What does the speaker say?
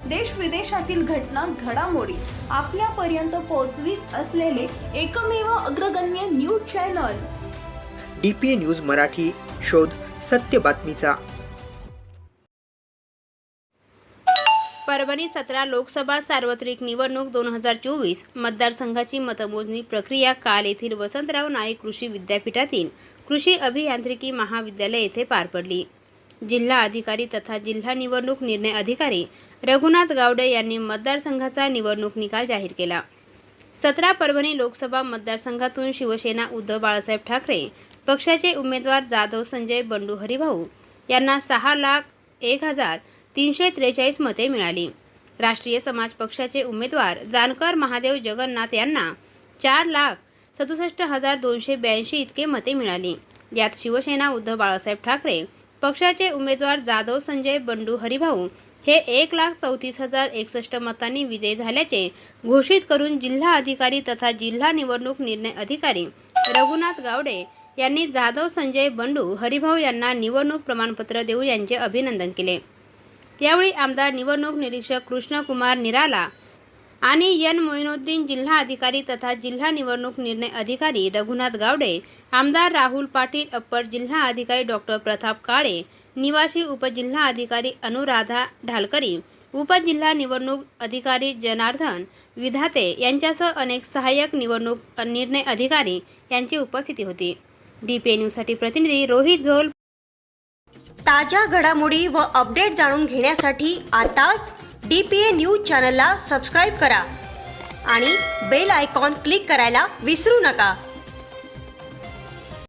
देश विदेशातील घटना घडामोडी आपल्यापर्यंत पोहोचवित असलेले एकमेव अग्रगण्य news channel DPA news Marathi. शोध सत्य बातमीचा. परभणी 17 लोकसभा सार्वत्रिक निवडणूक 2024 मतदारसंघाची मतमोजणी प्रक्रिया काल येथील वसंतराव नाईक कृषी विद्यापीठातील कृषी अभियांत्रिकी महाविद्यालय येथे पार पडली. जिल्हा अधिकारी तथा जिल्हा निवडणूक निर्णय अधिकारी रघुनाथ गावडे यांनी मतदारसंघाचा निवडणूक निकाल जाहीर केला. 17 परभणी लोकसभा मतदारसंघातून शिवसेना उद्धव बाळासाहेब ठाकरे पक्षाचे उमेदवार जाधव संजय बंडू हरिभाऊ यांना 6,01,343 मते मिळाली. राष्ट्रीय समाज पक्षाचे उमेदवार जानकर महादेव जगन्नाथ यांना 4,67,282 इतके मते मिळाली. यात शिवसेना उद्धव बाळासाहेब ठाकरे पक्षाचे उमेदवार जाधव संजय बंडू हरिभाऊ हे 1,34,061 मतांनी विजयी झाल्याचे घोषित करून जिल्हा अधिकारी तथा जिल्हा निवडणूक निर्णय अधिकारी रघुनाथ गावडे यांनी जाधव संजय बंडू हरिभाऊ यांना निवडणूक प्रमाणपत्र देऊन यांचे अभिनंदन केले. यावेळी आमदार निवडणूक निरीक्षक कृष्णकुमार निराला आणि एन मोइनुद्दीन, जिल्हा अधिकारी तथा जिल्हा निवडणूक निर्णय अधिकारी रघुनाथ गावडे, आमदार राहुल पाटील, अप्पर जिल्हा अधिकारी डॉक्टर प्रताप काळे, निवासी उपजिल्हा अधिकारी अनुराधा ढालकरी, उपजिल्हा निवडणूक अधिकारी जनार्दन विधाते यांच्यासह अनेक सहाय्यक निवडणूक निर्णय अधिकारी यांची उपस्थिती होती. DPA न्यूजसाठी प्रतिनिधी रोहित झोल. ताज्या घडामोडी व अपडेट जाणून घेण्यासाठी आताच DPA न्यूज चॅनलला सबस्क्राईब करा आणि बेल आयकॉन क्लिक करायला विसरू नका.